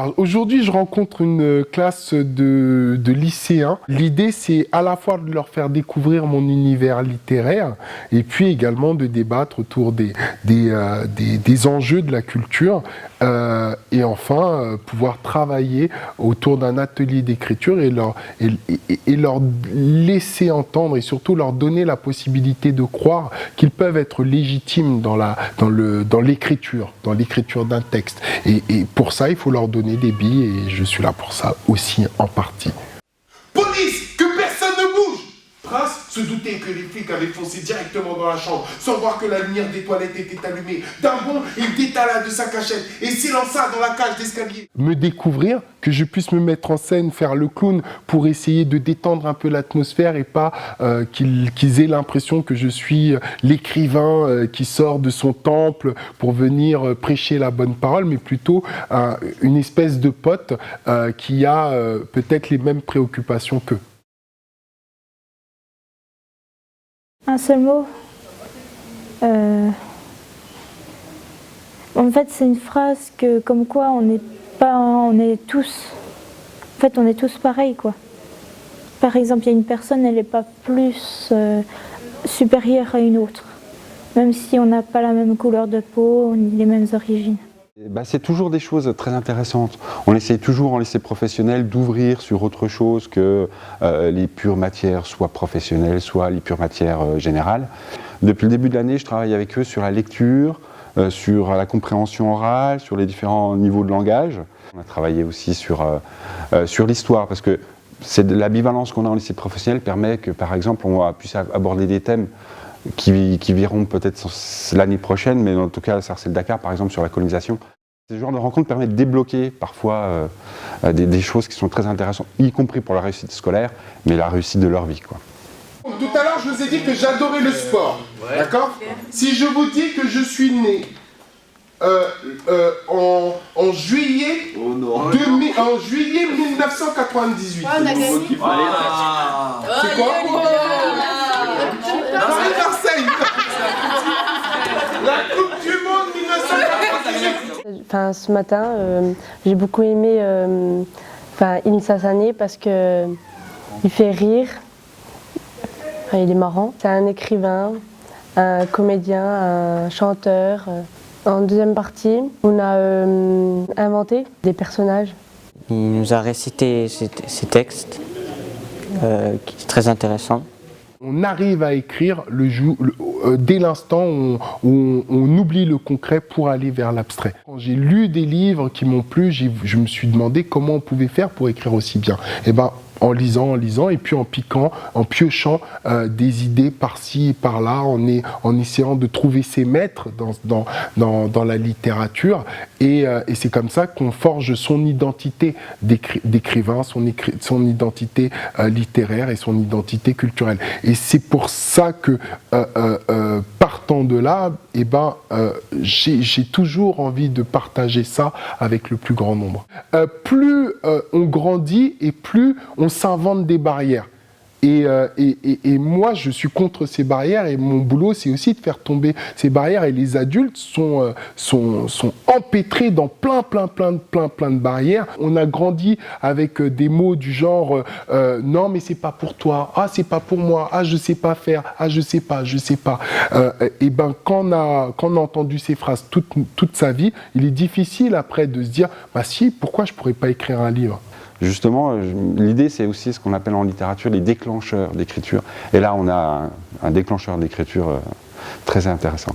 Alors aujourd'hui, je rencontre une classe de lycéens. L'idée, c'est à la fois de leur faire découvrir mon univers littéraire et puis également de débattre autour des enjeux de la culture et enfin pouvoir travailler autour d'un atelier d'écriture et leur laisser entendre et surtout leur donner la possibilité de croire qu'ils peuvent être légitimes dans l'écriture d'un texte. Et pour ça, il faut leur donner des billes et je suis là pour ça aussi en partie. Police, que personne ne bouge! Prince se doutait que les flics avaient foncé directement dans la chambre sans voir que la lumière des toilettes était allumée. D'un bond, il détala de sa cachette et s'élança dans la cage d'escalier. Me découvrir, que je puisse me mettre en scène, faire le clown pour essayer de détendre un peu l'atmosphère et pas qu'ils aient l'impression que je suis l'écrivain qui sort de son temple pour venir prêcher la bonne parole, mais plutôt une espèce de pote qui a peut-être les mêmes préoccupations qu'eux. Un seul mot. En fait, c'est une phrase que, comme quoi on est tous. En fait, on est tous pareils, quoi. Par exemple, il y a une personne, elle n'est pas plus supérieure à une autre, même si on n'a pas la même couleur de peau ni les mêmes origines. C'est toujours des choses très intéressantes. On essaye toujours en lycée professionnel d'ouvrir sur autre chose que les pures matières, soit professionnelles, soit les pures matières générales. Depuis le début de l'année, je travaille avec eux sur la lecture, sur la compréhension orale, sur les différents niveaux de langage. On a travaillé aussi sur l'histoire, parce que l'ambivalence qu'on a en lycée professionnel permet que, par exemple, on puisse aborder des thèmes qui verront peut-être l'année prochaine, mais en tout cas, Sarcelles Dakar, par exemple, sur la colonisation. Ce genre de rencontres permet de débloquer parfois des choses qui sont très intéressantes, y compris pour la réussite scolaire, mais la réussite de leur vie, quoi. Tout à l'heure, je vous ai dit que j'adorais le sport, d'accord? Si je vous dis que je suis né en juillet, en juillet 1998. C'est quoi? Paris-Marseille. La Coupe du Monde 1998. Ce matin, j'ai beaucoup aimé Insa Sané parce que il fait rire, il est marrant. C'est un écrivain, un comédien, un chanteur. En deuxième partie, on a inventé des personnages. Il nous a récité ses textes, qui est très intéressant. On arrive à écrire dès l'instant où on oublie le concret pour aller vers l'abstrait. Quand j'ai lu des livres qui m'ont plu, je me suis demandé comment on pouvait faire pour écrire aussi bien. Et en lisant, et puis en piquant, en piochant des idées par-ci et par-là, en essayant de trouver ses maîtres dans la littérature. Et c'est comme ça qu'on forge son identité d'écrivain, son identité littéraire et son identité culturelle. Et c'est pour ça que, partant de là, j'ai toujours envie de partager ça avec le plus grand nombre. Plus on grandit et plus on s'invente des barrières. Et moi, je suis contre ces barrières et mon boulot, c'est aussi de faire tomber ces barrières. Et les adultes sont empêtrés dans plein de barrières. On a grandi avec des mots du genre non, mais c'est pas pour toi. Ah, c'est pas pour moi. Ah, je sais pas faire. Ah, je sais pas. Quand on a entendu ces phrases toute sa vie, il est difficile après de se dire bah si, pourquoi je pourrais pas écrire un livre? Justement, l'idée, c'est aussi ce qu'on appelle en littérature les déclencheurs d'écriture. Et là, on a un déclencheur d'écriture très intéressant.